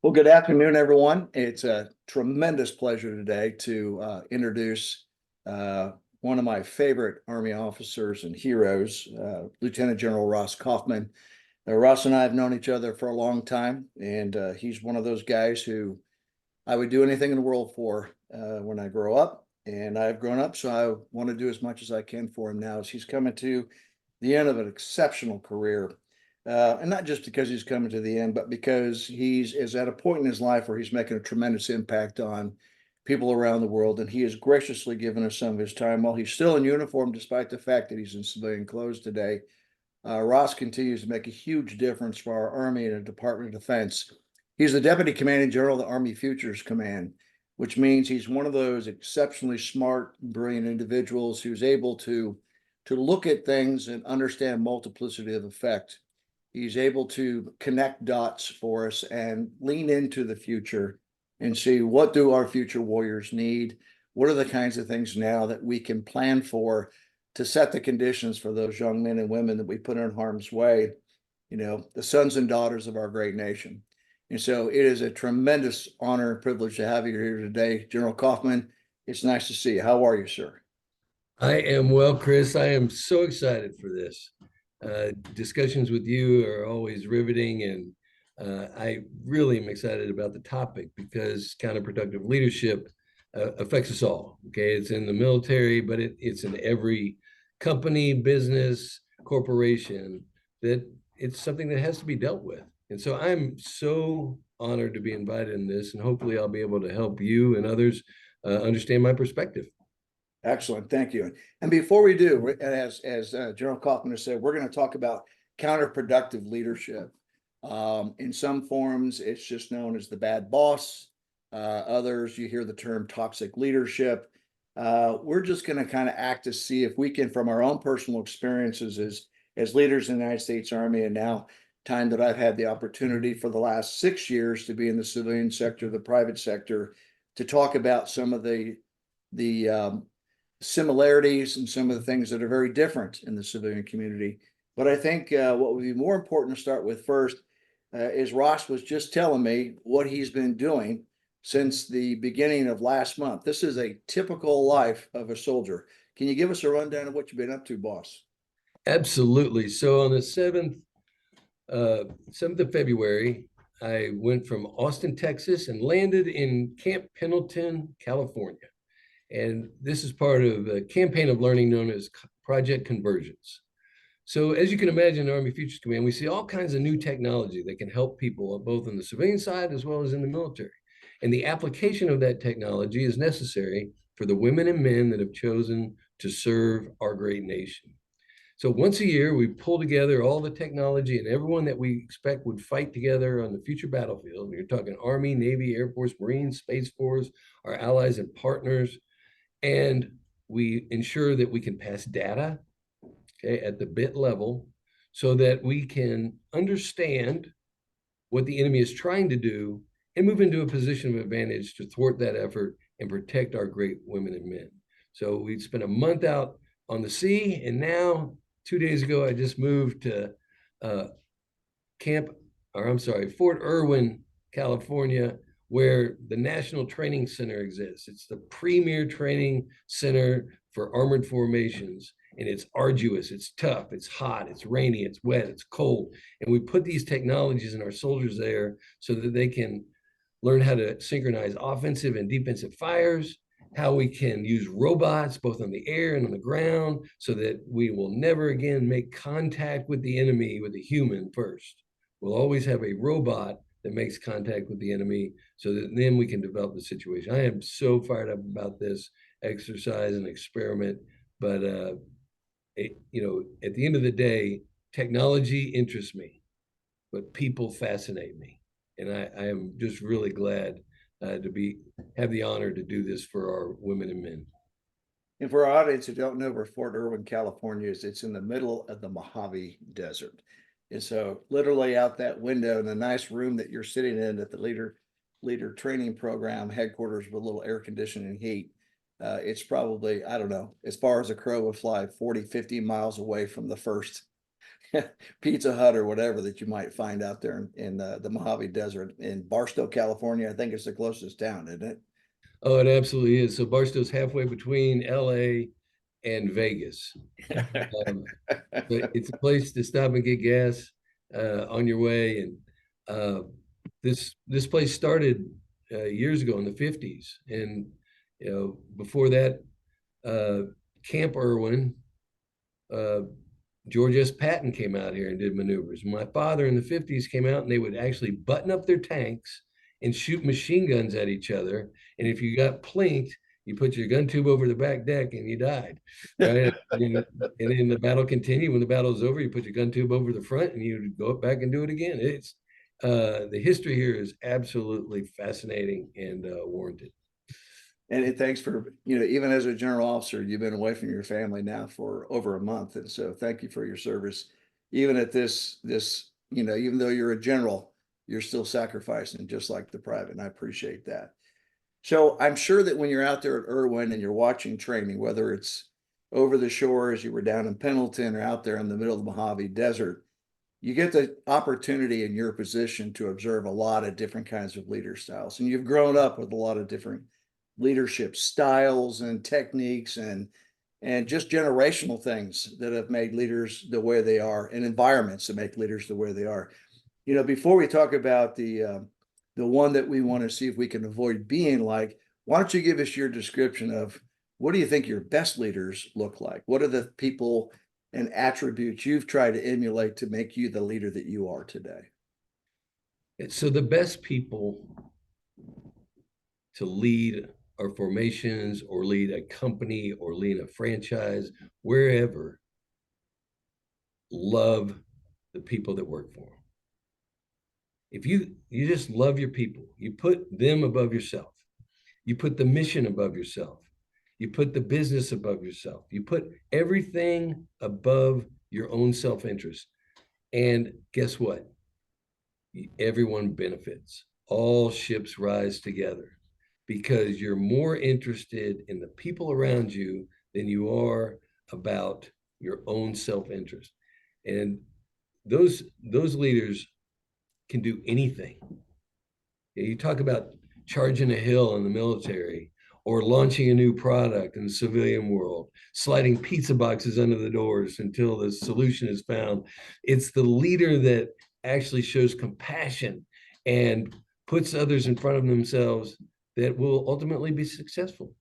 Well, good afternoon, everyone. It's a tremendous pleasure today to introduce one of my favorite Army officers and heroes, Lieutenant General Ross Coffman. Ross and I have known each other for a long time, and he's one of those guys who I would do anything in the world for when I grow up. And I've grown up, so I want to do as much as I can for him now as he's coming to the end of an exceptional career. And not just because he's coming to the end, but because he's is at a point in his life where he's making a tremendous impact on people around the world. And he has graciously given us some of his time while he's still in uniform, despite the fact that he's in civilian clothes today. Ross continues to make a huge difference for our Army and the Department of Defense. He's the Deputy Commanding General of the Army Futures Command, which means he's one of those exceptionally smart, brilliant individuals who's able to look at things and understand multiplicity of effect. He's able to connect dots for us and lean into the future and see what do our future warriors need? What are the kinds of things now that we can plan for to set the conditions for those young men and women that we put in harm's way, the sons and daughters of our great nation. And so it is a tremendous honor and privilege to have you here today, General Coffman. It's nice to see you. How are you, sir? I am well, Chris. I am so excited for this. Discussions with you are always riveting, and I really am excited about the topic because counterproductive leadership affects us all. Okay, it's in the military, but it's in every company, business, corporation, that it's something that has to be dealt with. And so I'm so honored to be invited in this, and hopefully I'll be able to help you and others understand my perspective. Excellent, thank you. And before we do, as General Coffman has said, we're going to talk about counterproductive leadership. In some forms, it's just known as the bad boss. Others, you hear the term toxic leadership. We're just going to kind of act to see if we can, from our own personal experiences as leaders in the United States Army, and now time that I've had the opportunity for the last 6 years to be in the civilian sector, the private sector, to talk about some of the similarities and some of the things that are very different in the civilian community. But I think what would be more important to start with first is Ross was just telling me what he's been doing since the beginning of last month. This is a typical life of a soldier. Can you give us a rundown of what you've been up to, boss? Absolutely. So on the 7th of February, I went from Austin, Texas, and landed in Camp Pendleton, California. And this is part of a campaign of learning known as Project Convergence. So as you can imagine, in Army Futures Command, we see all kinds of new technology that can help people both on the civilian side as well as in the military. And the application of that technology is necessary for the women and men that have chosen to serve our great nation. So once a year, we pull together all the technology and everyone that we expect would fight together on the future battlefield. You're talking Army, Navy, Air Force, Marines, Space Force, our allies and partners. And we ensure that we can pass data, okay, at the bit level so that we can understand what the enemy is trying to do and move into a position of advantage to thwart that effort and protect our great women and men. So we spent a month out on the sea, and now 2 days ago, I just moved to Fort Irwin, California, where the National Training Center exists. It's the premier training center for armored formations, and it's arduous, it's tough, it's hot, it's rainy, it's wet, it's cold. And we put these technologies in our soldiers there so that they can learn how to synchronize offensive and defensive fires, how we can use robots both on the air and on the ground so that we will never again make contact with the enemy with a human first. We'll always have a robot that makes contact with the enemy so that then we can develop the situation. I am so fired up about this exercise and experiment, but at the end of the day, technology interests me, but people fascinate me. And I am just really glad to have the honor to do this for our women and men. And for our audience who don't know where Fort Irwin, California is, it's in the middle of the Mojave Desert. And so literally out that window in the nice room that you're sitting in at the leader training program headquarters with a little air conditioning and heat, it's probably, I don't know, as far as a crow would fly, 40, 50 miles away from the first Pizza Hut or whatever that you might find out there in the Mojave Desert in Barstow, California. I think it's the closest town, isn't it? Oh, it absolutely is. So Barstow's halfway between LA and Vegas. Um, but it's a place to stop and get gas on your way. And uh, this place started years ago in the 50s. And before that, Camp Irwin, uh, George S. Patton came out here and did maneuvers. My father in the 50s came out and they would actually button up their tanks and shoot machine guns at each other. And if you got plinked, you put your gun tube over the back deck and you died. Right. And then the battle continued. When the battle's over, you put your gun tube over the front and you go back and do it again. It's the history here is absolutely fascinating and warranted. And thanks for, even as a general officer, you've been away from your family now for over a month. And so thank you for your service. Even at this, even though you're a general, you're still sacrificing just like the private. And I appreciate that. So I'm sure that when you're out there at Irwin and you're watching training, whether it's over the shores, you were down in Pendleton or out there in the middle of the Mojave Desert, you get the opportunity in your position to observe a lot of different kinds of leader styles. And you've grown up with a lot of different leadership styles and techniques and just generational things that have made leaders the way they are and environments that make leaders the way they are. Before we talk about the one that we want to see if we can avoid being like, why don't you give us your description of what do you think your best leaders look like? What are the people and attributes you've tried to emulate to make you the leader that you are today? So the best people to lead our formations or lead a company or lead a franchise, wherever, love the people that work for them. If you just love your people, you put them above yourself, you put the mission above yourself, you put the business above yourself, you put everything above your own self-interest. And guess what? Everyone benefits. All ships rise together because you're more interested in the people around you than you are about your own self-interest. And those leaders can do anything. You talk about charging a hill in the military or launching a new product in the civilian world, sliding pizza boxes under the doors until the solution is found. It's the leader that actually shows compassion and puts others in front of themselves that will ultimately be successful.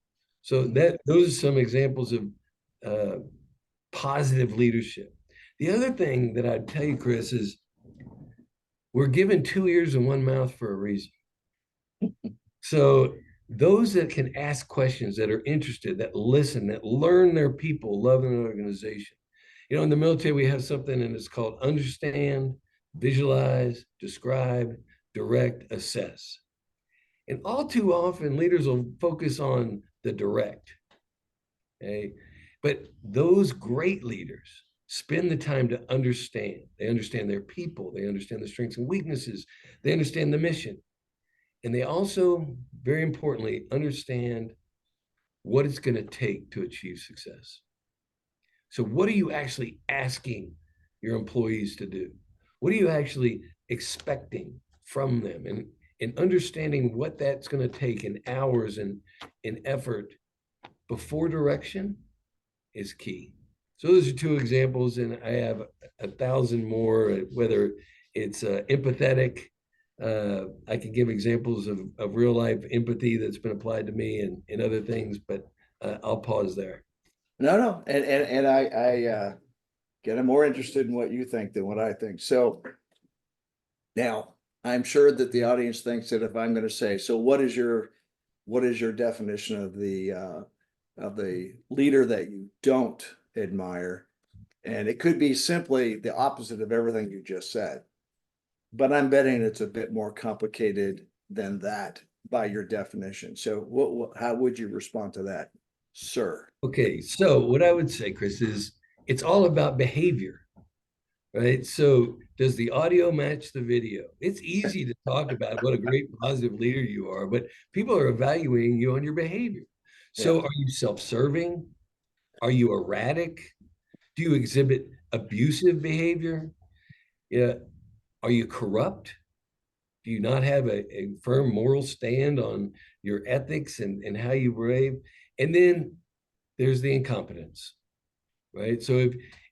So those are some examples of positive leadership. The other thing that I'd tell you, Chris, is we're given 2 ears and one mouth for a reason. So those that can ask questions, that are interested, that listen, that learn their people, love an organization. In the military, we have something and it's called understand, visualize, describe, direct, assess. And all too often, leaders will focus on the direct. Okay? But those great leaders spend the time to understand. They understand their people. They understand the strengths and weaknesses. They understand the mission. And they also, very importantly, understand what it's going to take to achieve success. So what are you actually asking your employees to do? What are you actually expecting from them? And understanding what that's going to take in hours and in effort before direction is key. So those are two examples, and I have 1,000 more, whether it's empathetic. I can give examples of real life empathy that's been applied to me and other things, but I'll pause there. No, and I get more interested in what you think than what I think. So now I'm sure that the audience thinks that if I'm going to say, so what is your definition of the leader that you don't admire? And it could be simply the opposite of everything you just said. But I'm betting it's a bit more complicated than that by your definition. So how would you respond to that, sir? Okay, so what I would say, Chris, is it's all about behavior, right? So does the audio match the video? It's easy to talk about what a great positive leader you are, but people are evaluating you on your behavior. So Yeah. are you self-serving? Are you erratic? Do you exhibit abusive behavior? Yeah. Are you corrupt? Do you not have a firm moral stand on your ethics and how you behave? And then there's the incompetence, right? So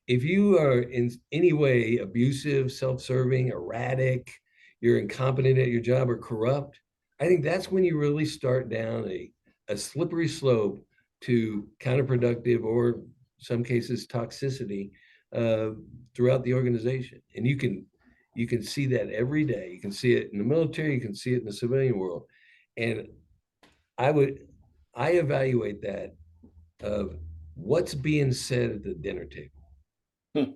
if you are in any way abusive, self-serving, erratic, you're incompetent at your job or corrupt, I think that's when you really start down a slippery slope to counterproductive or some cases toxicity uh, throughout the organization. And you can see that every day. You can see it in the military, you can see it in the civilian world. And I would I evaluate that of what's being said at the dinner table,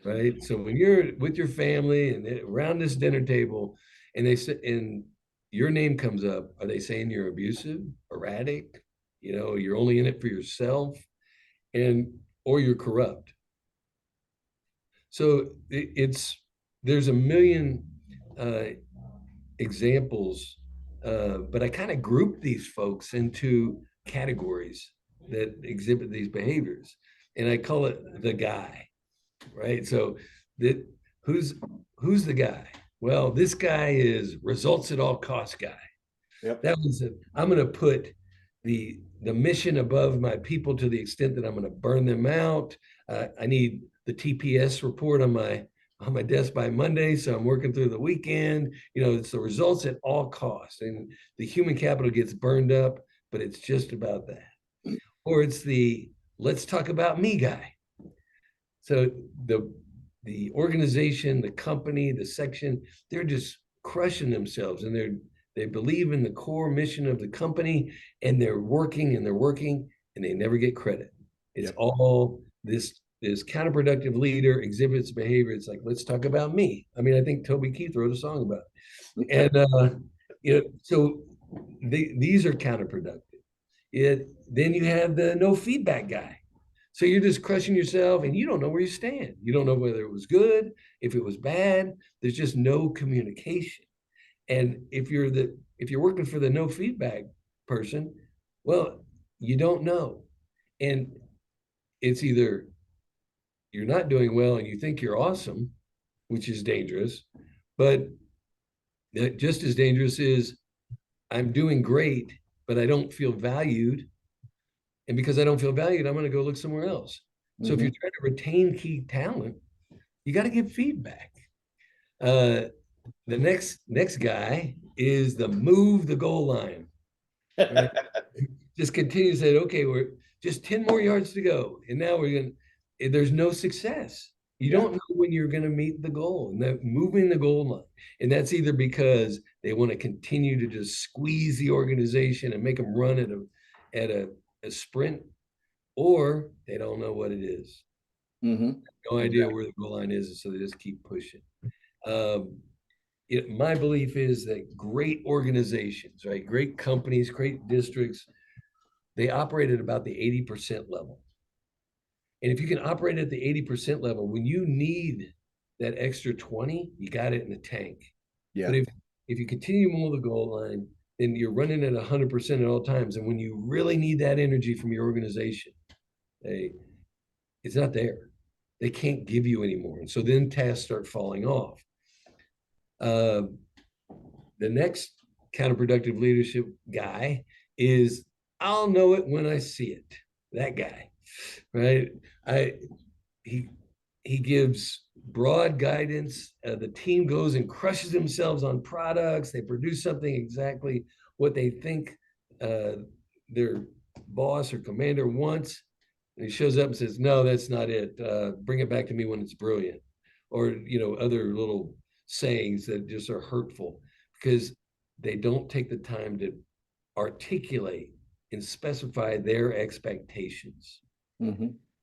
right? So when you're with your family and around this dinner table, and they say, and your name comes up, are they saying you're abusive, erratic? You're only in it for yourself, and or you're corrupt. So it's there's a million uh, examples, but I kind of group these folks into categories that exhibit these behaviors, and I call it the guy, right? So that who's who's the guy? Well, this guy is results at all cost guy. Yep. That was it. I'm going to put the mission above my people to the extent that I'm going to burn them out. I need the TPS report on my desk by Monday, so I'm working through the weekend. It's the results at all costs, and the human capital gets burned up, but it's just about that. Or it's the let's talk about me guy. So the organization, the company, the section, they're just crushing themselves, and they believe in the core mission of the company, and they're working and they're working, and they never get credit. It's Yep. all this counterproductive leader exhibits behavior. It's like, let's talk about me. I mean, I think Toby Keith wrote a song about it. And so these are counterproductive. Then you have the no feedback guy. So you're just crushing yourself and you don't know where you stand. You don't know whether it was good, if it was bad. There's just no communication. And if you're working for the no feedback person, well, you don't know. And it's either you're not doing well and you think you're awesome, which is dangerous, but just as dangerous is I'm doing great, but I don't feel valued. And because I don't feel valued, I'm going to go look somewhere else. So if you're trying to retain key talent, you got to give feedback. Uh, the next guy is the move the goal line. Right? Just continue to say, okay, we're just 10 more yards to go. And now there's no success. You don't know when you're going to meet the goal, and that moving the goal line. And that's either because they want to continue to just squeeze the organization and make them run at a sprint, or they don't know what it is. No idea where the goal line is, and so they just keep pushing. My belief is that great organizations, right, great companies, great districts, they operate at about the 80% level. And if you can operate at the 80% level, when you need that extra 20, you got it in the tank. Yeah. But if you continue to move the goal line, then you're running at 100% at all times. And when you really need that energy from your organization, it's not there. They can't give you anymore. And so then tasks start falling off. The next counterproductive leadership guy is I'll know it when I see it. That guy, right? He gives broad guidance. The team goes and crushes themselves on products. They produce something exactly what they think their boss or commander wants. And he shows up and says, "No, that's not it. Bring it back to me when it's brilliant," or other little sayings that just are hurtful because they don't take the time to articulate and specify their expectations.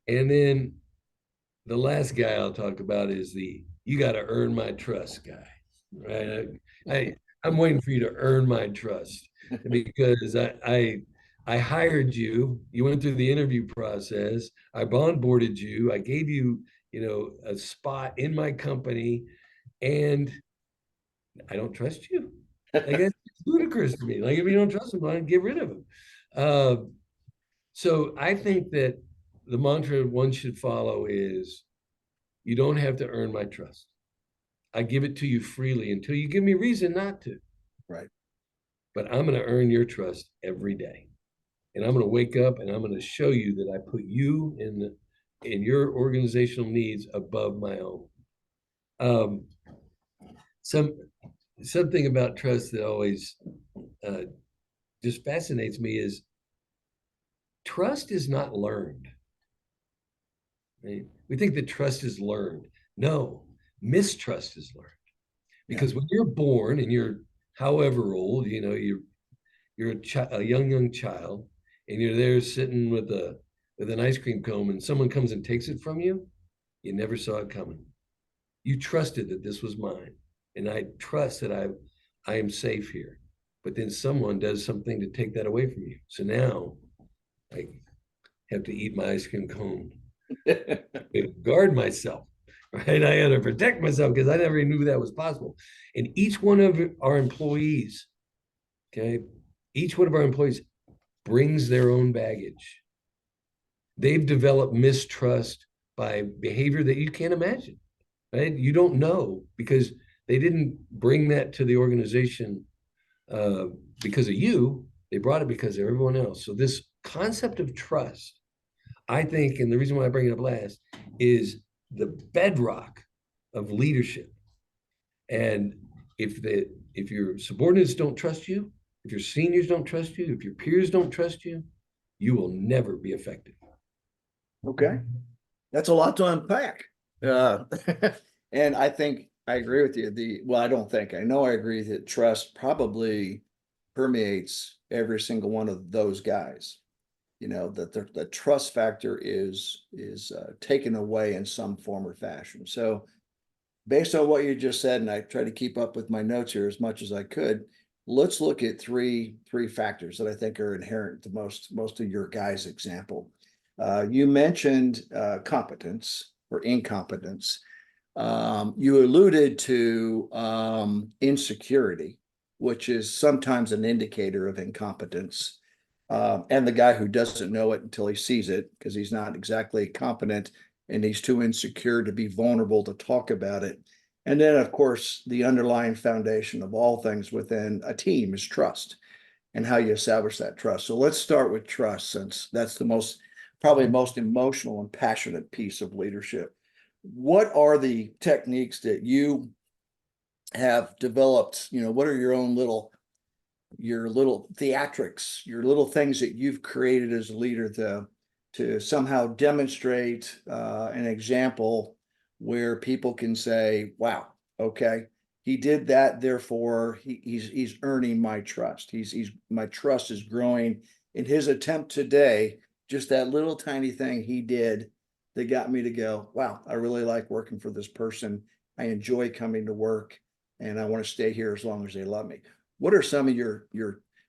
And then the last guy I'll talk about is the you got to earn my trust guy, right? I'm waiting for you to earn my trust because I hired you. You went through the interview process. I onboarded you. I gave you, a spot in my company, and I don't trust you. Like that's ludicrous to me. Like if you don't trust him, then get rid of him. Uh, so I think that the mantra one should follow is, You don't have to earn my trust. I give it to you freely until you give me reason not to. Right. But I'm going to earn your trust every day. And I'm going to wake up and I'm going to show you that I put you in your organizational needs above my own. Um, some something about trust that always uh, just fascinates me is trust is not learned. Right? We think that trust is learned. No, mistrust is learned. Because when you're born and you're however old, you're a young child, and you're there sitting with an ice cream cone, and someone comes and takes it from you, you never saw it coming. You trusted that this was mine, and I trust that I am safe here. But then someone does something to take that away from you. So now I have to eat my ice cream cone, guard myself, right? I had to protect myself because I never knew that was possible. And each one of our employees, okay, each one of our employees brings their own baggage. They've developed mistrust by behavior that you can't imagine, right? You don't know because they didn't bring that to the organization uh, because of you. They brought it because of everyone else. So this concept of trust, I think, and the reason why I bring it up last, is the bedrock of leadership. And if your subordinates don't trust you, if your seniors don't trust you, if your peers don't trust you, you will never be effective. Okay. That's a lot to unpack. Uh, and I think I agree with you. I don't think, I know I agree that trust probably permeates every single one of those guys. That the trust factor is taken away in some form or fashion. So based on what you just said, and I try to keep up with my notes here as much as I could, let's look at three factors that I think are inherent to most of your guys' example. You mentioned competence or incompetence. You alluded to insecurity, which is sometimes an indicator of incompetence. And the guy who doesn't know it until he sees it because he's not exactly competent and he's too insecure to be vulnerable to talk about it. And then, of course, the underlying foundation of all things within a team is trust and how you establish that trust. So let's start with trust, since that's probably most emotional and passionate piece of leadership. What are the techniques that you have developed? What are your little theatrics, your little things that you've created as a leader to somehow demonstrate an example where people can say, wow, okay, he did that, therefore he's earning my trust. He's my trust is growing in his attempt today. Just that little tiny thing he did that got me to go, wow, I really like working for this person. I enjoy coming to work and I want to stay here as long as they love me. What are some of your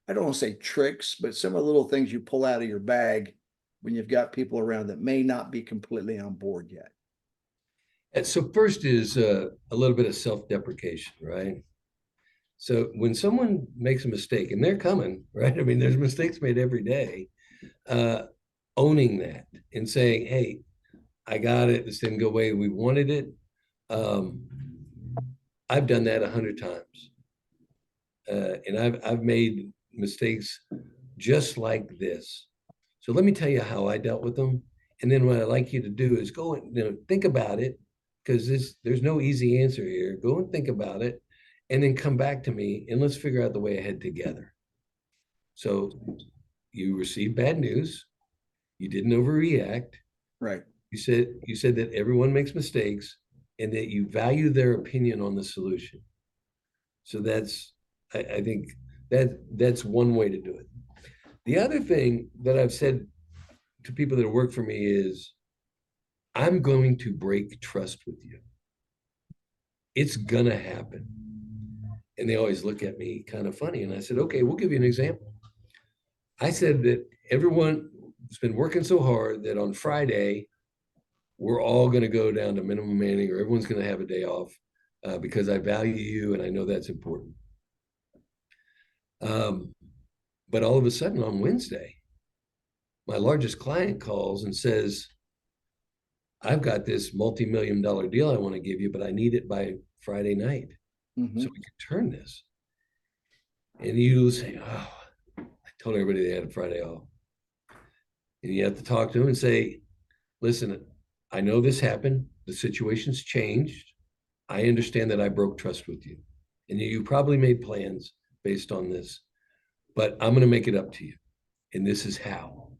I don't want to say tricks, but some of the little things you pull out of your bag when you've got people around that may not be completely on board yet? And so first is a little bit of self-deprecation, right? So when someone makes a mistake, and they're coming, right? I mean, there's mistakes made every day. Uh, owning that and saying, "Hey, I got it. This didn't go the way we wanted it." Um, I've done that 100 times, and I've made mistakes just like this. So let me tell you how I dealt with them, and then what I'd like you to do is go and think about it, because there's no easy answer here. Go and think about it, and then come back to me, and let's figure out the way ahead together. So you received bad news. You didn't overreact. Right. You said that everyone makes mistakes and that you value their opinion on the solution. So I think that's one way to do it. The other thing that I've said to people that work for me is, I'm going to break trust with you. It's gonna happen. And they always look at me kind of funny. And I said, okay, we'll give you an example. I said that everyone has been working so hard that on Friday, we're all going to go down to minimum manning, or everyone's going to have a day off because I value you and I know that's important. But all of a sudden on Wednesday, my largest client calls and says, I've got this multi-million-dollar deal I want to give you, but I need it by Friday night Mhm. so we can turn this. And you say, oh, I told everybody they had a Friday off. And you have to talk to them and say, listen, I know this happened. The situation's changed. I understand that I broke trust with you. And you probably made plans based on this, but I'm going to make it up to you. And this is how.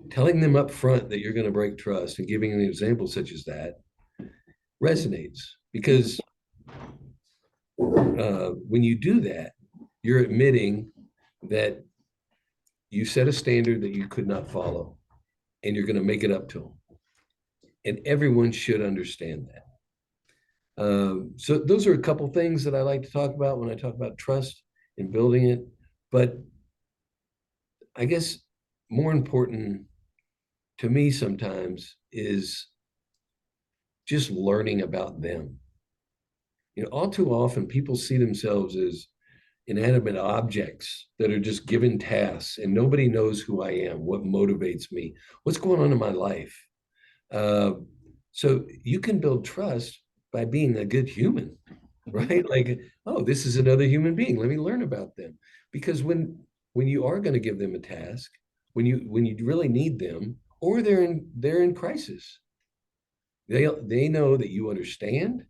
Telling them up front that you're going to break trust and giving an example such as that resonates because when you do that, you're admitting that you set a standard that you could not follow and you're going to make it up to them. And everyone should understand that. So those are a couple things that I like to talk about when I talk about trust and building it. But I guess more important to me sometimes is just learning about them. You know, all too often people see themselves as inanimate objects that are just given tasks and nobody knows who I am, what motivates me, what's going on in my life. Uh, so you can build trust by being a good human, right? Like, oh, this is another human being. Let me learn about them. Because when you are going to give them a task, when you really need them, or they're in crisis, they know that you understand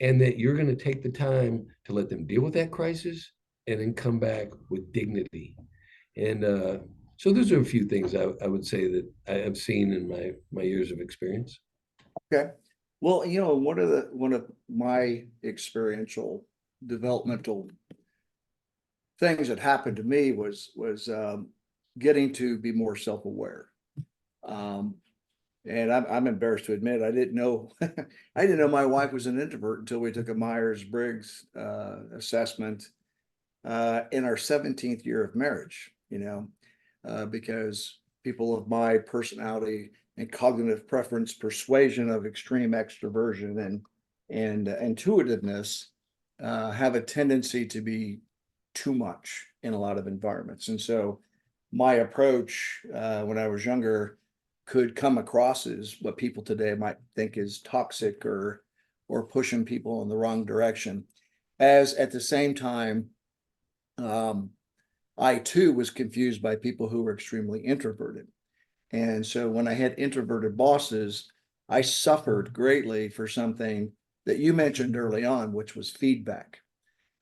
and that you're going to take the time to let them deal with that crisis and then come back with dignity. And so those are a few things I would say that I have seen in my years of experience. Okay. Well, one of my experiential developmental things that happened to me was getting to be more self-aware. Um, and I'm embarrassed to admit I didn't know I didn't know my wife was an introvert until we took a Myers-Briggs assessment in our 17th year of marriage, because people of my personality and cognitive preference, persuasion of extreme extroversion and intuitiveness have a tendency to be too much in a lot of environments. And so my approach when I was younger could come across as what people today might think is toxic or pushing people in the wrong direction. As at the same time, um, I too was confused by people who were extremely introverted. And so when I had introverted bosses, I suffered greatly for something that you mentioned early on, which was feedback.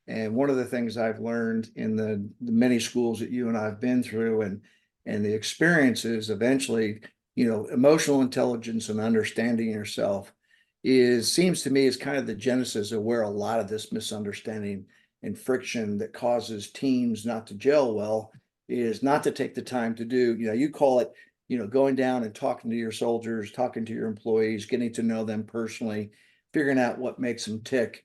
And one of the things I've learned in the many schools that you and I have been through and the experiences eventually, emotional intelligence and understanding yourself seems to me is kind of the genesis of where a lot of this misunderstanding and friction that causes teams not to gel well is not to take the time to do, you call it, going down and talking to your soldiers, talking to your employees, getting to know them personally, figuring out what makes them tick.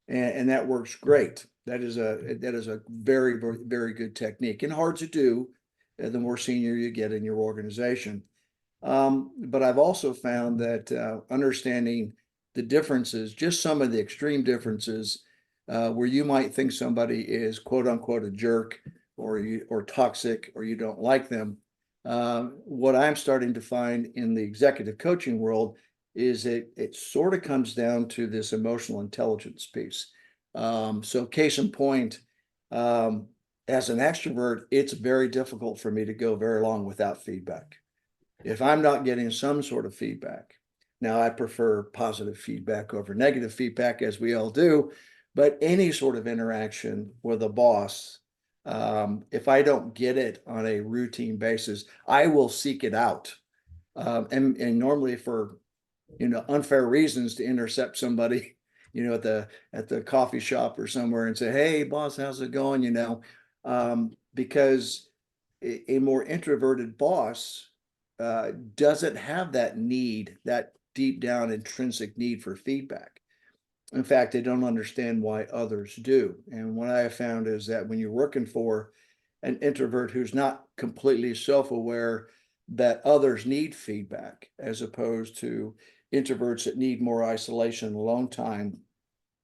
And that works great. That is a very, very, very good technique and hard to do the more senior you get in your organization. But I've also found that understanding the differences, just some of the extreme differences, where you might think somebody is quote unquote a jerk or toxic or you don't like them. What I'm starting to find in the executive coaching world is it sort of comes down to this emotional intelligence piece. So case in point, as an extrovert, it's very difficult for me to go very long without feedback. If I'm not getting some sort of feedback, now I prefer positive feedback over negative feedback, as we all do, but any sort of interaction with a boss, if I don't get it on a routine basis, I will seek it out. And normally for unfair reasons to intercept somebody, at the coffee shop or somewhere and say, "Hey, boss, how's it going?" Because a more introverted boss doesn't have that need, that deep down intrinsic need for feedback. In fact, they don't understand why others do. And what I have found is that when you're working for an introvert who's not completely self-aware that others need feedback, as opposed to introverts that need more isolation and alone time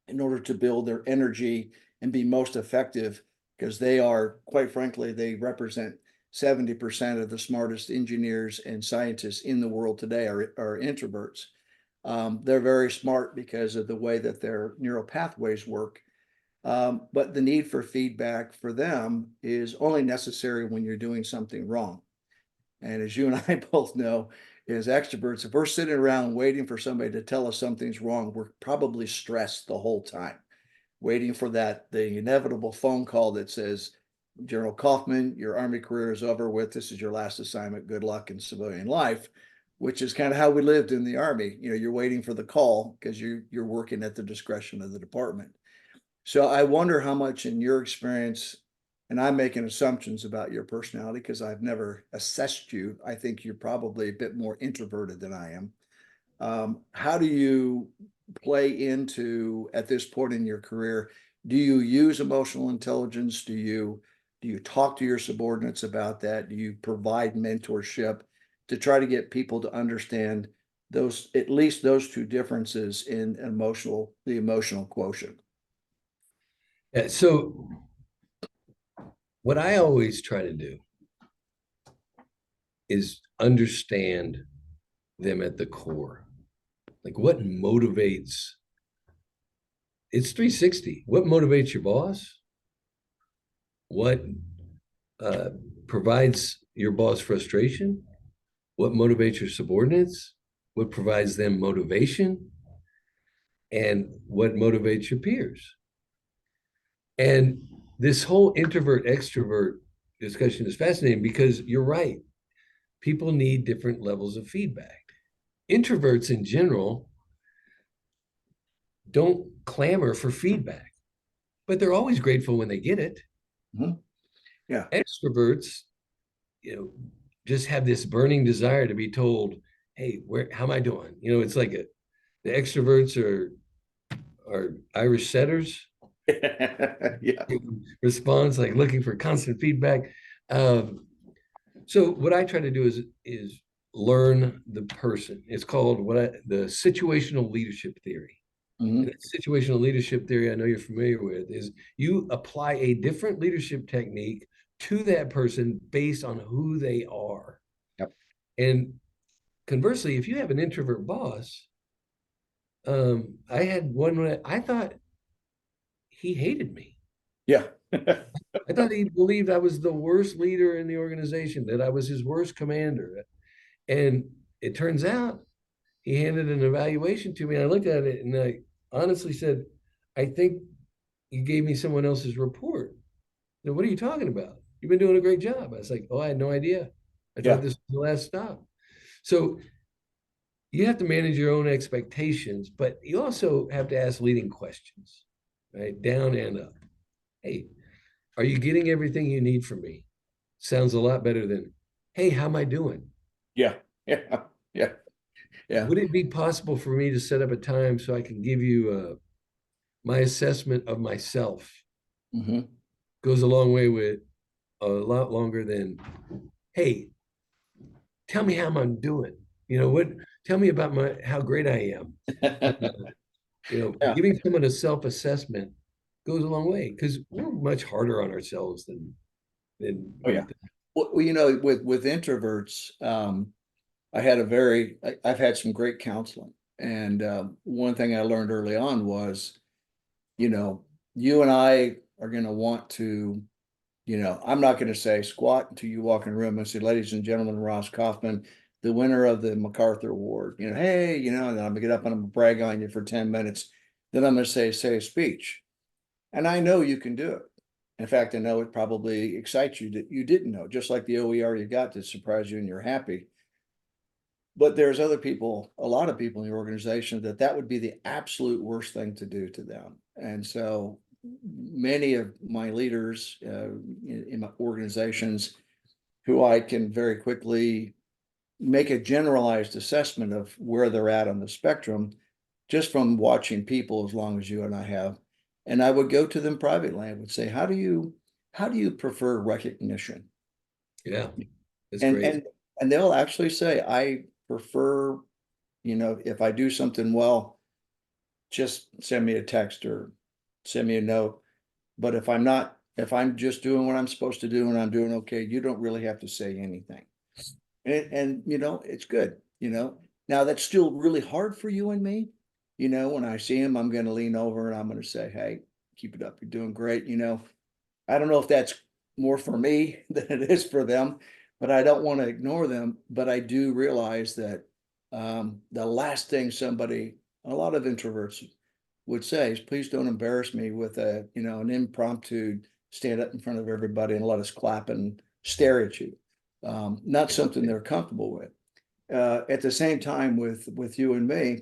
in order to build their energy and be most effective, because they are, quite frankly, they represent 70% of the smartest engineers and scientists in the world today are introverts. They're very smart because of the way that their neural pathways work. But the need for feedback for them is only necessary when you're doing something wrong. And as you and I both know, as extroverts, if we're sitting around waiting for somebody to tell us something's wrong, we're probably stressed the whole time, waiting for the inevitable phone call that says, General Coffman, your Army career is over with. This is your last assignment. Good luck in civilian life, which is kind of how we lived in the Army. You're waiting for the call because you're working at the discretion of the department. So I wonder how much in your experience, and I'm making assumptions about your personality because I've never assessed you. I think you're probably a bit more introverted than I am. How do you play into, at this point in your career, do you use emotional intelligence? Do you talk to your subordinates about that? Do you provide mentorship to try to get people to understand those, at least those two differences in the emotional quotient? Yeah, so what I always try to do is understand them at the core. Like what motivates, it's 360. What motivates your boss? What uh, provides your boss frustration? What motivates your subordinates? What provides them motivation? And what motivates your peers? And this whole introvert extrovert discussion is fascinating because you're right. People need different levels of feedback. Introverts in general don't clamor for feedback, but they're always grateful when they get it. Mhm. Yeah. Extroverts, just have this burning desire to be told, "Hey, how am I doing?" It's like the extroverts are Irish setters. Yeah. Response like looking for constant feedback. So what I try to do is learn the person. It's called the situational leadership theory. And Mhm. that situational leadership theory I know you're familiar with is you apply a different leadership technique to that person based on who they are. Yep. And conversely, if you have an introvert boss, I had one when I thought he hated me. Yeah. I thought he believed I was the worst leader in the organization, that I was his worst commander. And it turns out he handed an evaluation to me. And I looked at it and I honestly said, I think you gave me someone else's report. Now, what are you talking about? You've been doing a great job. I was like, oh, I had no idea. I thought Yeah. this was the last stop. So you have to manage your own expectations, but you also have to ask leading questions, right? Down and up. Hey, are you getting everything you need from me? Sounds a lot better than, hey, how am I doing? Yeah. Yeah. Yeah. Yeah. Would it be possible for me to set up a time so I can give you my assessment of myself? Mhm. Goes a long way with a lot longer than, hey, tell me how I'm doing. What? Tell me about how great I am. Yeah. Giving someone a self-assessment goes a long way because we're much harder on ourselves than Oh, we yeah. think. Well, with introverts, I've had some great counseling. And one thing I learned early on was, you know, you and I are going to want to, I'm not going to say squat until you walk in the room and say, ladies and gentlemen, Ross Kaufman, the winner of the MacArthur Award, hey, and then I'm going to get up and I'm going to brag on you for 10 minutes. Then I'm going to say a speech. And I know you can do it. In fact, I know it probably excites you that you didn't know, just like the OER you got that surprised you and you're happy. But there's other people, a lot of people in your organization that would be the absolute worst thing to do to them. And so many of my leaders in my organizations who I can very quickly make a generalized assessment of where they're at on the spectrum just from watching people as long as you and I have. And I would go to them privately. I would say, how do you prefer recognition? Yeah, that's And great. and and they'll actually say, I prefer, if I do something well, just send me a text or send me a note. But if I'm not if I'm just doing what I'm supposed to do and I'm doing okay, you don't really have to say anything. And it's good, Now that's still really hard for you and me. When I see him, I'm going to lean over and I'm going to say, hey, keep it up. You're doing great. I don't know if that's more for me than it is for them, but I don't want to ignore them. But I do realize that the last thing a lot of introverts would say is, please don't embarrass me with an impromptu stand up in front of everybody and let us clap and stare at you. Not something they're comfortable with. At the same time, with you and me,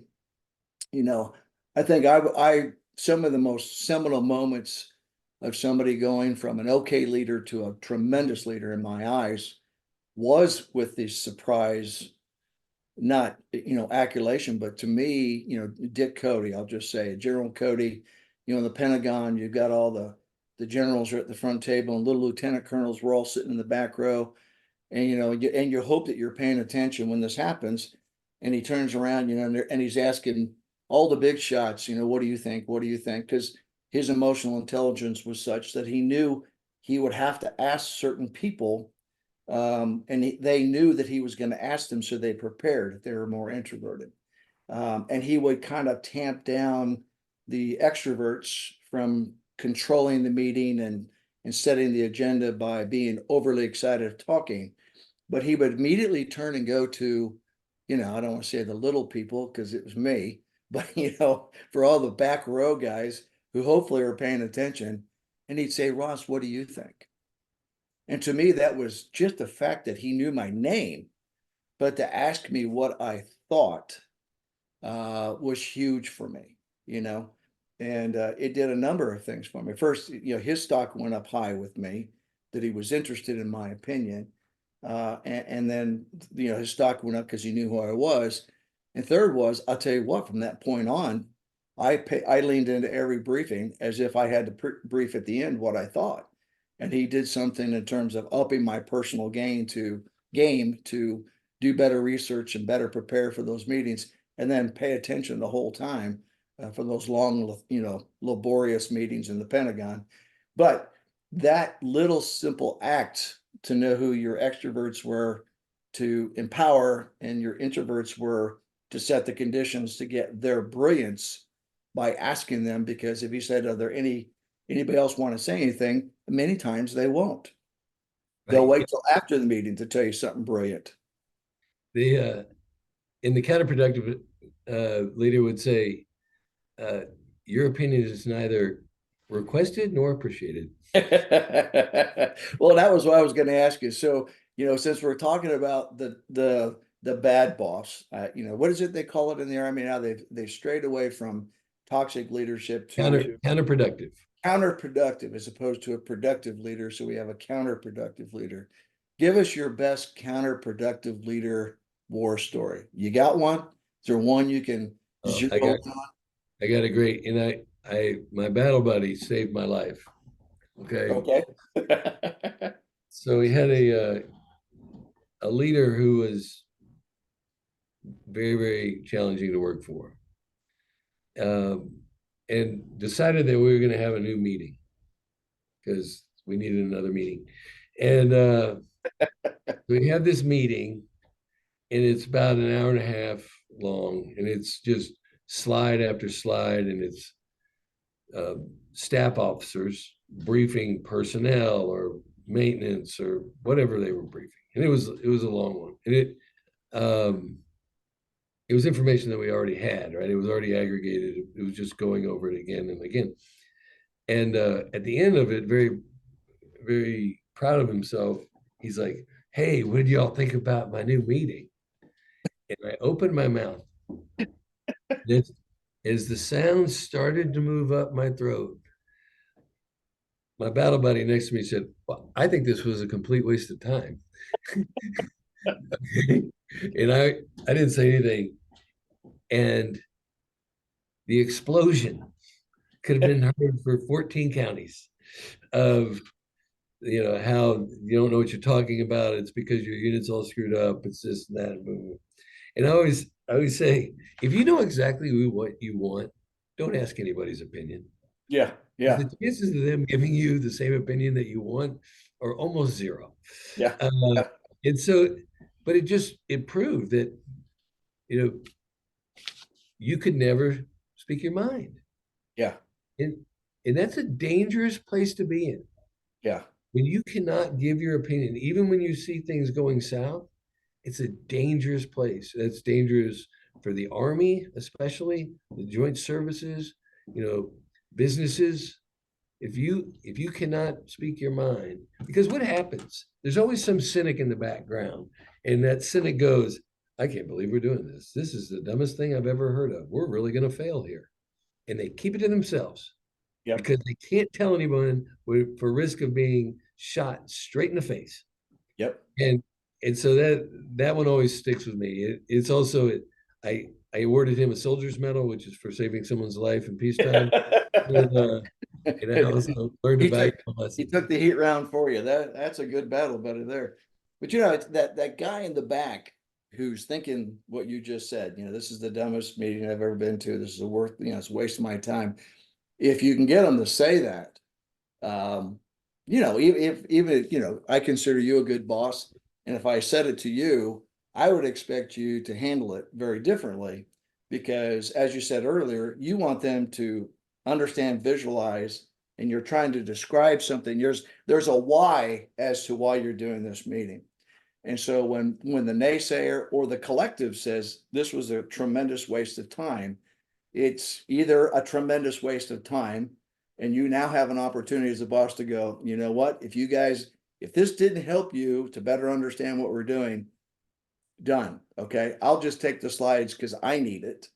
you know, I think I some of the most seminal moments of somebody going from an okay leader to a tremendous leader in my eyes was with the surprise, not accolation, but to me, Dick Cody. I'll just say General Cody. In the Pentagon, you've got all the generals are at the front table, and little lieutenant colonels were all sitting in the back row, and you hope that you're paying attention when this happens. And he turns around, and he's asking all the big shots, what do you think? What do you think? Because his emotional intelligence was such that he knew he would have to ask certain people, and they knew that he was going to ask them, so they prepared if they were more introverted. And he would kind of tamp down the extroverts from controlling the meeting and setting the agenda by being overly excited talking. But he would immediately turn and go to, I don't want to say the little people because it was me, but for all the back row guys who hopefully are paying attention, and he'd say, Ross, what do you think? And to me, that was just the fact that he knew my name, but to ask me what I thought was huge for me, and it did a number of things for me. First, his stock went up high with me, that he was interested in my opinion. And then, his stock went up because he knew who I was. And third was, I'll tell you what, from that point on, I leaned into every briefing as if I had to brief at the end what I thought. And he did something in terms of upping my personal game to do better research and better prepare for those meetings, and then pay attention the whole time for those long, laborious meetings in the Pentagon. But that little simple act to know who your extroverts were to empower and your introverts were to set the conditions to get their brilliance by asking them, because if he said, are there anybody else want to say anything, many times they won't. They'll wait till after the meeting to tell you something brilliant. The in the counterproductive leader would say, your opinion is neither requested nor appreciated. Well, that was what I was going to ask you. So, since we're talking about the bad boss, what is it they call it in the Army now? They've strayed away from toxic leadership to Counterproductive. Counterproductive, as opposed to a productive leader. So we have a counterproductive leader. Give us your best counterproductive leader war story. You got one? Is there one you can zero in on? I got a great, and my battle buddy saved my life. Okay. So we had a leader who was very, very challenging to work for, and decided that we were going to have a new meeting because we needed another meeting. And we had this meeting, and it's about an hour and a half long, and it's just slide after slide, and it's staff officers briefing personnel or maintenance or whatever they were briefing, and it was a long one, and it was information that we already had, right? It was already aggregated. It was just going over it again and again. And at the end of it, very, very proud of himself, he's like, hey, what did y'all think about my new meeting? And I opened my mouth. As the sound started to move up my throat, my battle buddy next to me said, well, I think this was a complete waste of time. And I didn't say anything. And the explosion could have been heard for 14 counties of, how you don't know what you're talking about. It's because your unit's all screwed up. It's this and that. And I always say, if you know exactly what you want, don't ask anybody's opinion. Yeah. because Yeah. the chances of them giving you the same opinion that you want are almost zero. Yeah. Uh, Yeah. and so, but it proved that, you know, you could never speak your mind. Yeah. And, and that's a dangerous place to be in. Yeah. When you cannot give your opinion, even when you see things going south, it's a dangerous place. That's dangerous for the Army, especially the joint services, you know, businesses. If you cannot speak your mind, because what happens? There's always some cynic in the background, and that cynic goes, "I can't believe we're doing this. This is the dumbest thing I've ever heard of. We're really going to fail here," and they keep it to themselves Yep. because they can't tell anyone for risk of being shot straight in the face. Yep. And and so that one always sticks with me. It's also I awarded him a soldier's medal, which is for saving someone's life in peacetime. And, and I also learned a He took valuable he lesson. took the heat round for you. That's a good battle buddy there. But you know, it's that guy in the back who's thinking what you just said, you know, this is the dumbest meeting I've ever been to. This is a worth, you know, it's a waste of my time. If you can get them to say that, um, you know, if even, you know, I consider you a good boss, and if I said it to you, I would expect you to handle it very differently because, as you said earlier, you want them to understand, visualize, and you're trying to describe something. There's a why as to why you're doing this meeting. And so when the naysayer or the collective says this was a tremendous waste of time, it's either a tremendous waste of time, and you now have an opportunity as a boss to go, you know what, if this didn't help you to better understand what we're doing, done. Okay, I'll just take the slides because I need it.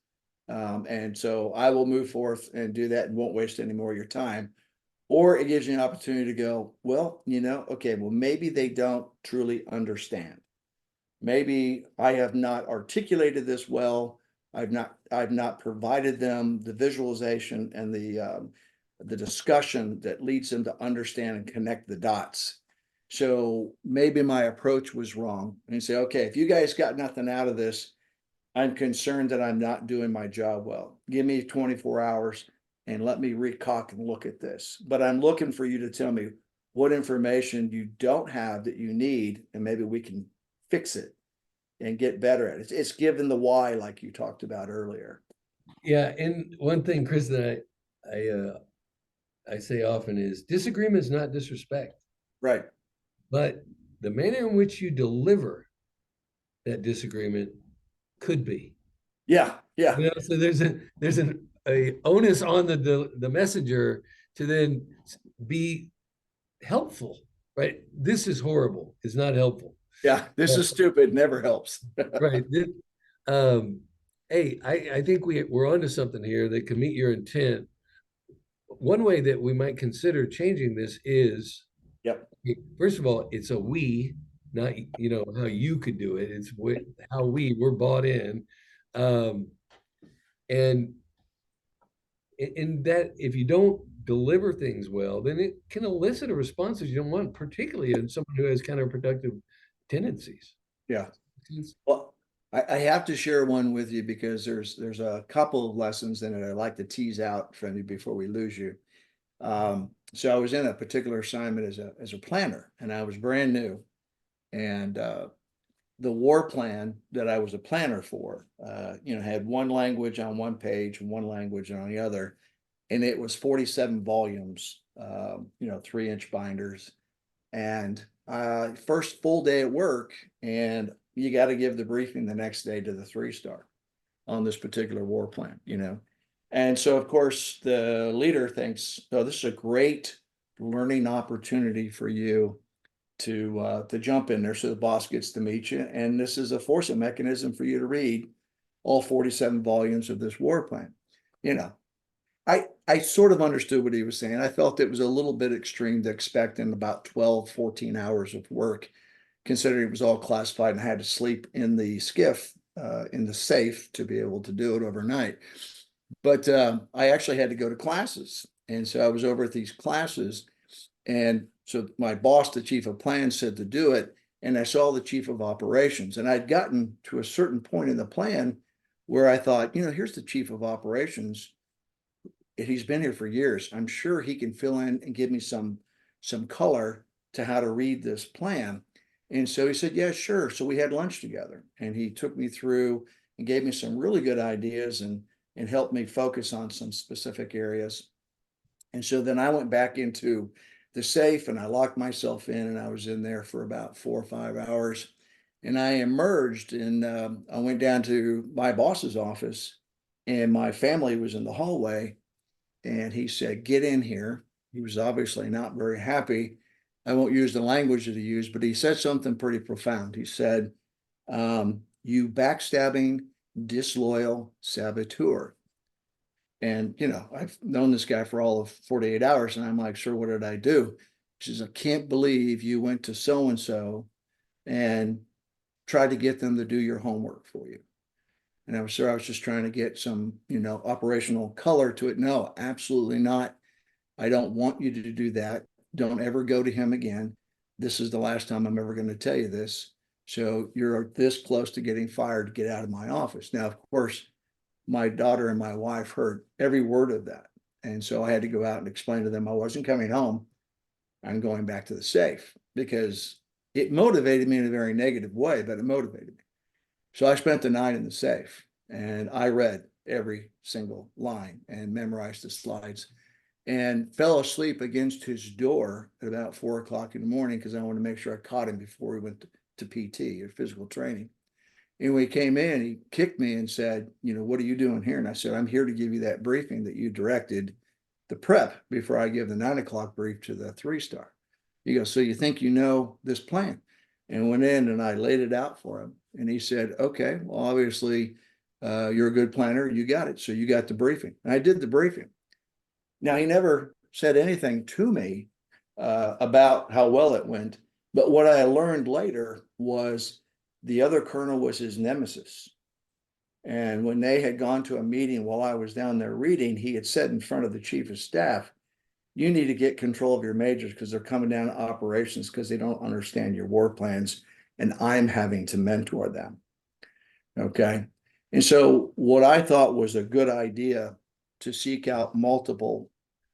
And so I will move forth and do that and won't waste any more of your time. Or it gives you an opportunity to go, well, you know, okay, well, maybe they don't truly understand. Maybe I have not articulated this well. I've not provided them the visualization and the discussion that leads them to understand and connect the dots. So maybe my approach was wrong. And you say, okay, if you guys got nothing out of this, I'm concerned that I'm not doing my job well. Give me 24 hours and let me recock and look at this. But I'm looking for you to tell me what information you don't have that you need, and maybe we can fix it and get better at it. It's given the why, like you talked about earlier. Yeah, and one thing, Chris, that I say often is disagreement is not disrespect, Right. but the manner in which you deliver that disagreement could be. Yeah. Yeah. You know, so there's a onus on the messenger to then be helpful, right? This is horrible. It's not helpful. Yeah. This Uh, is stupid. Never helps. right. Um, hey, I think we're onto something here that can meet your intent. One way that we might consider changing this is, Yep. first of all, it's a we, not how you could do it. It's how we're bought in, um, and in that if you don't deliver things well, then it can elicit a response that you don't want, particularly in someone who has counterproductive tendencies. Yeah. Well, I have to share one with you because there's a couple of lessons in it I'd like to tease out from you before we lose you. So I was in a particular assignment as a planner, and I was brand new, and the war plan that I was a planner for, had one language on one page and one language on the other, and it was 47 volumes, 3-inch binders, and first full day at work, and you got to give the briefing the next day to the 3-star on this particular war plan. And so, of course, the leader thinks, oh, this is a great learning opportunity for you to jump in there so the boss gets to meet you. And this is a forcing mechanism for you to read all 47 volumes of this war plan. You know, I sort of understood what he was saying. I felt it was a little bit extreme to expect in about 12, 14 hours of work, considering it was all classified and I had to sleep in the skiff, in the safe to be able to do it overnight. But I actually had to go to classes. And so I was over at these classes. And so my boss, the chief of plan, said to do it. And I saw the chief of operations. And I'd gotten to a certain point in the plan where I thought, here's the chief of operations he's been here for years. I'm sure he can fill in and give me some color to how to read this plan. And so he said, yeah, sure. So we had lunch together, and he took me through and gave me some really good ideas and helped me focus on some specific areas. And so then I went back into the safe and I locked myself in, and I was in there for about 4 or 5 hours. And I emerged, and I went down to my boss's office, and my family was in the hallway, and he said, get in here. He was obviously not very happy. I won't use the language that he used, but he said something pretty profound. He said, you backstabbing, disloyal saboteur. And, I've known this guy for all of 48 hours. And I'm like, sure, what did I do? He says, I can't believe you went to so-and-so and tried to get them to do your homework for you. And I was sure I was just trying to get some, operational color to it. No, absolutely not. I don't want you to do that. Don't ever go to him again. This is the last time I'm ever going to tell you this. So you're this close to getting fired. Get out of my office. Now, of course, my daughter and my wife heard every word of that. And so I had to go out and explain to them I wasn't coming home. I'm going back to the safe, because it motivated me in a very negative way, but it motivated me. So I spent the night in the safe, and I read every single line and memorized the slides, and fell asleep against his door at about 4 o'clock in the morning, because I wanted to make sure I caught him before he went to PT or physical training. And when he came in, he kicked me and said, what are you doing here? And I said, I'm here to give you that briefing that you directed, the prep, before I give the 9 o'clock brief to the 3-star. He goes, so you think you know this plan? And went in and I laid it out for him. And he said, okay, well, obviously you're a good planner. You got it. So you got the briefing. And I did the briefing. Now, he never said anything to me about how well it went. But what I learned later was the other colonel was his nemesis. And when they had gone to a meeting while I was down there reading, he had said in front of the chief of staff, you need to get control of your majors, because they're coming down to operations because they don't understand your war plans, and I'm having to mentor them. Okay. And so what I thought was a good idea, to seek out multiple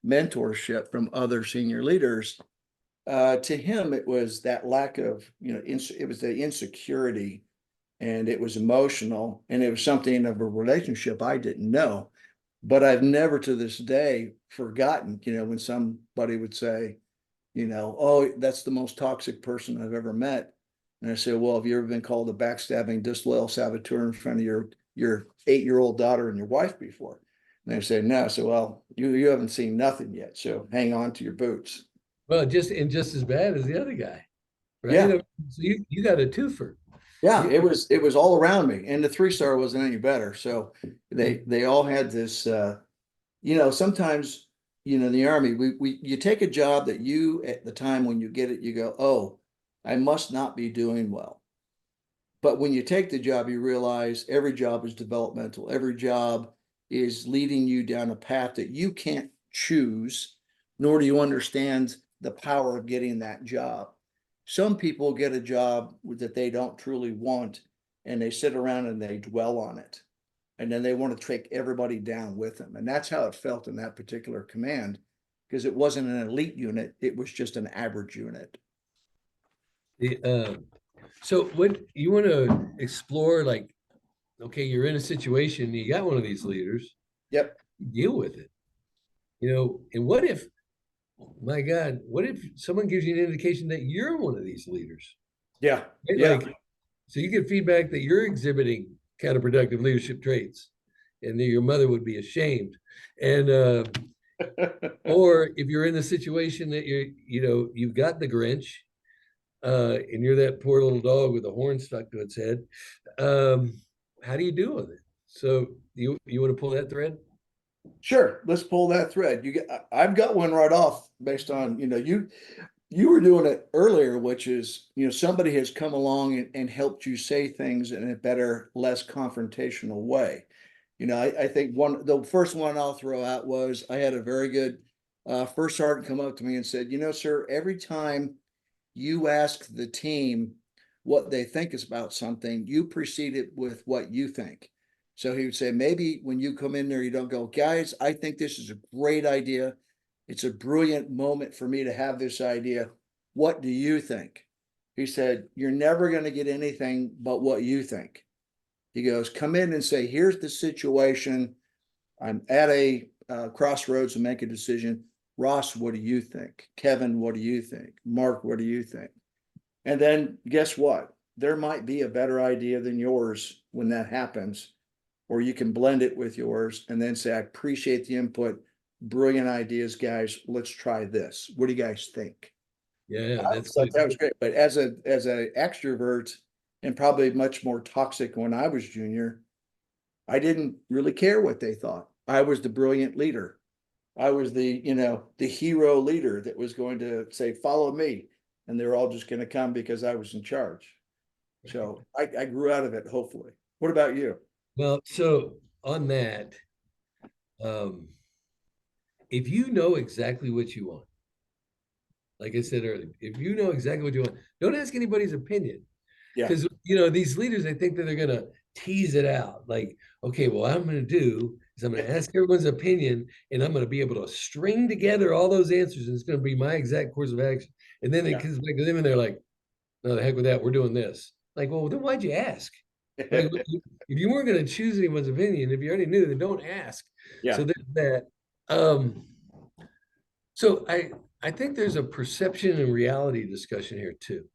mentorship from other senior leaders, to him, it was that lack of, it was the insecurity, and it was emotional, and it was something of a relationship I didn't know. But I've never to this day forgotten, when somebody would say, oh, that's the most toxic person I've ever met. And I say, well, have you ever been called a backstabbing, disloyal saboteur in front of your 8-year-old daughter and your wife before? And they say, no. So, well, you haven't seen nothing yet. So hang on to your boots. Well, just as bad as the other guy, right? Yeah. So you got a twofer. Yeah, it was all around me, and the 3-star wasn't any better. So they all had this. Sometimes in the Army, you take a job that you, at the time when you get it, you go, oh, I must not be doing well. But when you take the job, you realize every job is developmental. Every job is leading you down a path that you can't choose, nor do you understand the power of getting that job. Some people get a job that they don't truly want, and they sit around and they dwell on it. And then they want to take everybody down with them. And that's how it felt in that particular command, because it wasn't an elite unit. It was just an average unit. So what you want to explore, like, okay, you're in a situation, you got one of these leaders, Yep. deal with it. And what if, my God, what if someone gives you an indication that you're one of these leaders? Yeah. Right? Yeah. Like, so you get feedback that you're exhibiting counterproductive leadership traits, and that your mother would be ashamed. And or if you're in the situation that you've got the Grinch, and you're that poor little dog with a horn stuck to its head, how do you deal with it? So you want to pull that thread? Sure. Let's pull that thread. I've got one right off based on, you were doing it earlier, which is, somebody has come along and helped you say things in a better, less confrontational way. I think the first one I'll throw out was, I had a very good first sergeant come up to me and said, sir, every time you ask the team what they think is about something, you precede it with what you think. So he would say, maybe when you come in there, you don't go, guys, I think this is a great idea. It's a brilliant moment for me to have this idea. What do you think? He said, you're never going to get anything but what you think. He goes, come in and say, here's the situation. I'm at a crossroads and make a decision. Ross, what do you think? Kevin, what do you think? Mark, what do you think? And then guess what? There might be a better idea than yours when that happens, or you can blend it with yours and then say, I appreciate the input. Brilliant ideas, guys. Let's try this. What do you guys think? Yeah, that's So good. that was great. But as a extrovert, and probably much more toxic when I was junior, I didn't really care what they thought. I was the brilliant leader. I was the, the hero leader that was going to say, follow me. And they're all just going to come because I was in charge. So I grew out of it, hopefully. What about you? Well, so on that, um, if you know exactly what you want, like I said earlier, if you know exactly what you want, don't ask anybody's opinion. Yeah. Because these leaders, they think that they're gonna tease it out. Like, okay, well, what I'm gonna do is I'm gonna ask everyone's opinion, and I'm gonna be able to string together all those answers, and it's gonna be my exact course of action. And then it comes back to them, and they're like, "No, the heck with that. We're doing this." Like, well, then why'd you ask? Like, if you weren't gonna choose anyone's opinion, if you already knew, then don't ask. Yeah. So there's that. Um, so I think there's a perception and reality discussion here too.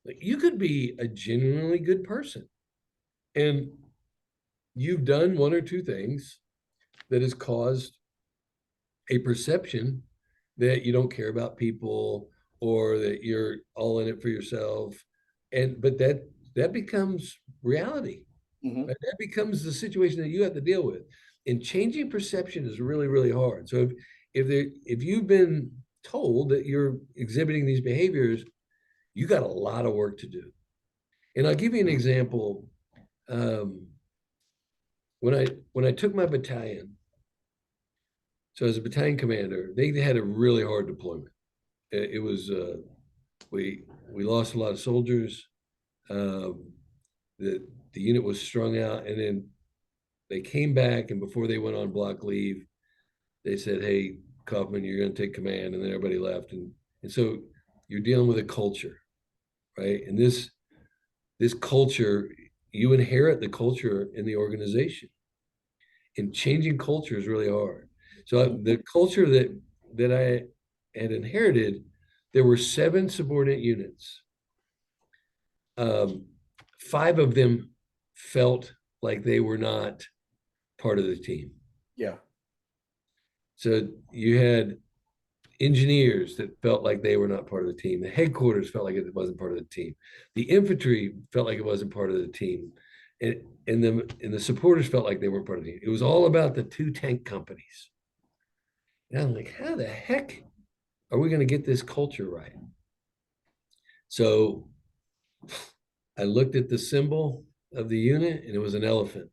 Like, you could be a genuinely good person, and you've done one or two things that has caused a perception that you don't care about people or that you're all in it for yourself. And but that becomes reality. Mhm. Right? That becomes the situation that you have to deal with. And changing perception is really, really hard. So if you've been told that you're exhibiting these behaviors, you got a lot of work to do. And I'll give you an example. Um, when I took my battalion, so as a battalion commander, they had a really hard deployment. It was we lost a lot of soldiers. Um, the unit was strung out, and then they came back, and before they went on block leave, they said, "Hey, Coffman, you're going to take command," and then everybody left, and so you're dealing with a culture, right? And this culture, you inherit the culture in the organization, and changing culture is really hard. So the culture that I had inherited, there were 7 subordinate units. 5 of them felt like they were not part of the team. Yeah. So you had engineers that felt like they were not part of the team. The headquarters felt like it wasn't part of the team. The infantry felt like it wasn't part of the team. And the supporters felt like they weren't part of the team. It was all about the 2 tank companies. And I'm like, how the heck are we going to get this culture right? So I looked at the symbol of the unit, and it was an elephant.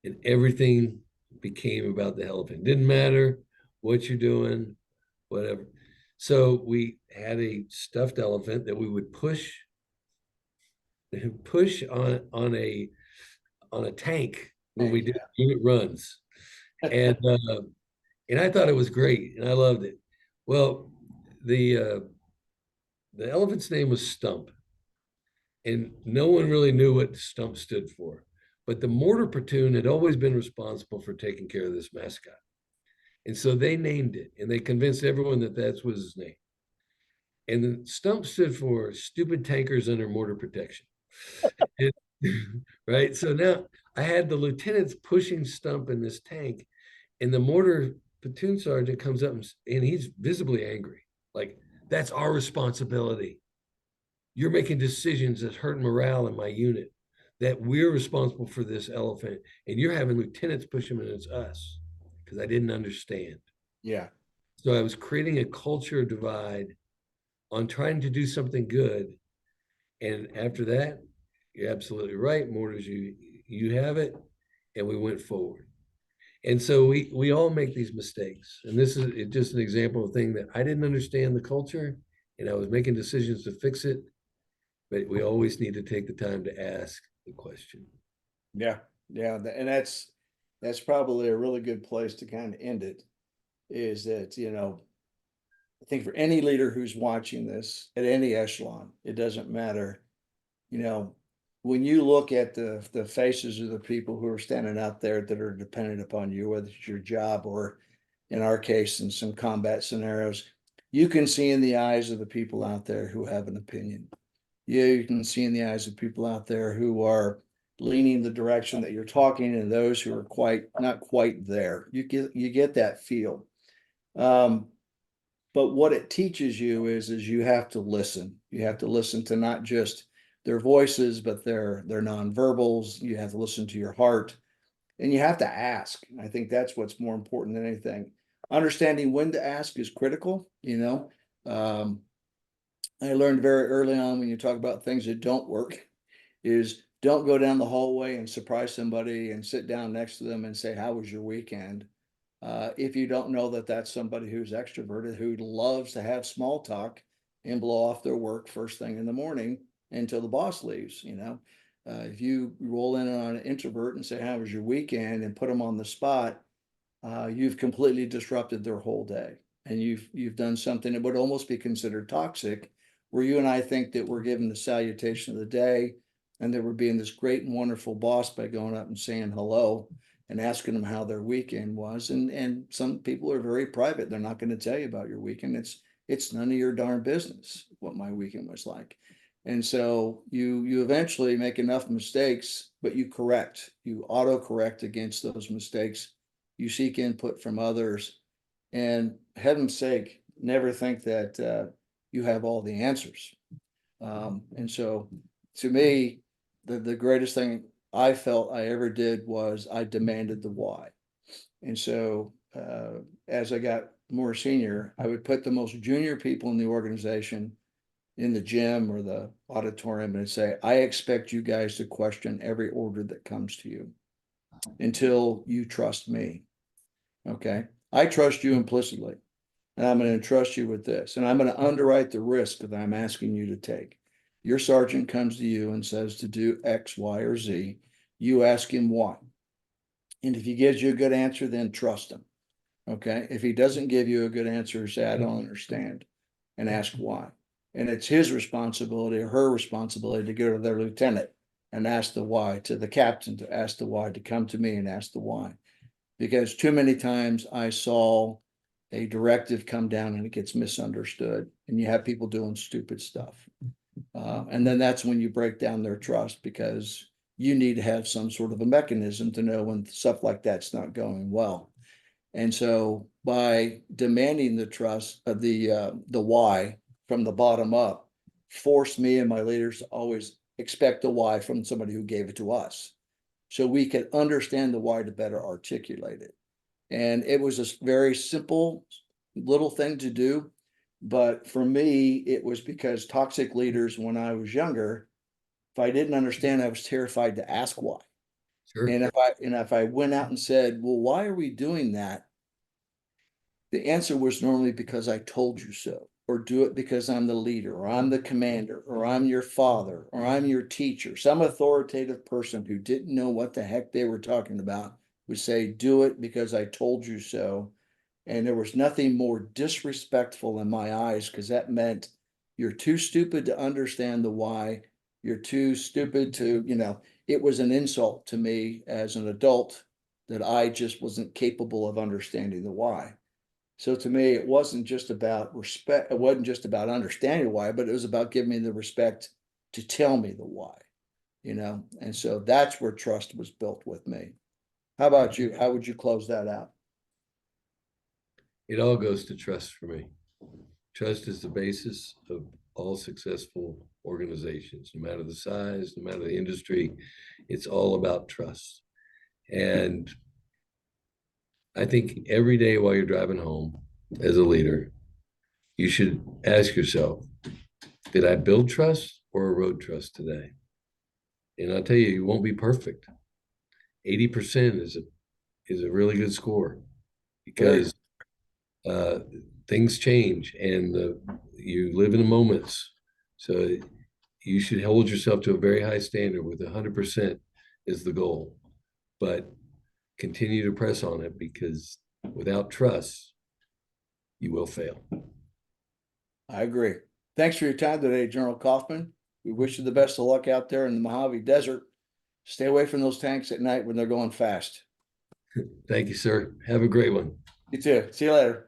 And everything became about the elephant. Didn't matter what you're doing, whatever. So we had a stuffed elephant that we would push on a tank when we did unit runs, and and I thought it was great, and I loved it. Well, the elephant's name was Stump, and no one really knew what Stump stood for. But the mortar platoon had always been responsible for taking care of this mascot. And so they named it, and they convinced everyone that that was his name. And the Stump stood for Stupid Tankers Under Mortar Protection. And, right? So now I had the lieutenants pushing Stump in this tank, and the mortar platoon sergeant comes up and he's visibly angry. Like, that's our responsibility. You're making decisions that hurt morale in my unit, that we're responsible for this elephant, and you're having lieutenants push him, and it's us, because I didn't understand. Yeah. So I was creating a culture divide on trying to do something good. And after that, you're absolutely right. Mortars, you have it. And we went forward. And so we all make these mistakes. And this is just an example of a thing that I didn't understand the culture, and I was making decisions to fix it. But we always need to take the time to ask the question. Yeah. Yeah, and that's probably a really good place to kind of end it. Is that, I think for any leader who's watching this at any echelon, it doesn't matter, you know, when you look at the faces of the people who are standing out there that are dependent upon you, whether it's your job or in our case, in some combat scenarios, you can see in the eyes of the people out there who have an opinion. You can see in the eyes of people out there who are leaning the direction that you're talking, and those who are quite not quite there. You get that feel. Um, but what it teaches you is you have to listen. You have to listen to not just their voices, but their nonverbals. You have to listen to your heart, and you have to ask. I think that's what's more important than anything. Understanding when to ask is critical. I learned very early on, when you talk about things that don't work, is don't go down the hallway and surprise somebody and sit down next to them and say, "How was your weekend?" If you don't know that that's somebody who's extroverted, who loves to have small talk and blow off their work first thing in the morning until the boss leaves. If you roll in on an introvert and say, "How was your weekend?" and put them on the spot, you've completely disrupted their whole day, and you've done something that would almost be considered toxic, where you and I think that we're given the salutation of the day, and that we're being this great and wonderful boss by going up and saying hello and asking them how their weekend was. And some people are very private. They're not going to tell you about your weekend. It's none of your darn business what my weekend was like. And so you eventually make enough mistakes, but you auto correct against those mistakes. You seek input from others, and heaven's sake, never think that you have all the answers. And so to me, the greatest thing I felt I ever did was I demanded the why. And so as I got more senior, I would put the most junior people in the organization in the gym or the auditorium and say, "I expect you guys to question every order that comes to you until you trust me. Okay. I trust you implicitly, and I'm going to entrust you with this, and I'm going to underwrite the risk that I'm asking you to take. Your sergeant comes to you and says to do X, Y, or Z. You ask him why. And if he gives you a good answer, then trust him. Okay. If he doesn't give you a good answer, say, I don't understand, and ask why. And it's his responsibility or her responsibility to go to their lieutenant and ask the why, to the captain to ask the why, to come to me and ask the why. Because too many times I saw a directive come down and it gets misunderstood, and you have people doing stupid stuff. And then that's when you break down their trust, because you need to have some sort of a mechanism to know when stuff like that's not going well. And so by demanding the trust of the why from the bottom up, forced me and my leaders to always expect the why from somebody who gave it to us, so we could understand the why to better articulate it. And it was a very simple little thing to do. But for me, it was because toxic leaders, when I was younger, if I didn't understand, I was terrified to ask why. Sure. And if I went out and said, "Well, why are we doing that?" The answer was normally, "Because I told you so," or "Do it because I'm the leader," or "I'm the commander," or "I'm your father," or "I'm your teacher." Some authoritative person who didn't know what the heck they were talking about would say, "Do it because I told you so." And there was nothing more disrespectful in my eyes, because that meant you're too stupid to understand the why. You're too stupid to, it was an insult to me as an adult that I just wasn't capable of understanding the why. So to me, it wasn't just about respect. It wasn't just about understanding why, but it was about giving me the respect to tell me the why. And so that's where trust was built with me. How about you? How would you close that out? It all goes to trust for me. Trust is the basis of all successful organizations, no matter the size, no matter the industry. It's all about trust. And I think every day while you're driving home as a leader, you should ask yourself, did I build trust or erode trust today? And I'll tell you, you won't be perfect. 80% is a really good score, Very. because uh, things change, and you live in the moments. So you should hold yourself to a very high standard with 100% is the goal. but continue to press on it, because without trust, you will fail. I agree. Thanks for your time today, General Coffman. We wish you the best of luck out there in the Mojave Desert. Stay away from those tanks at night when they're going fast. Thank you, sir. Have a great one. You too. See you later.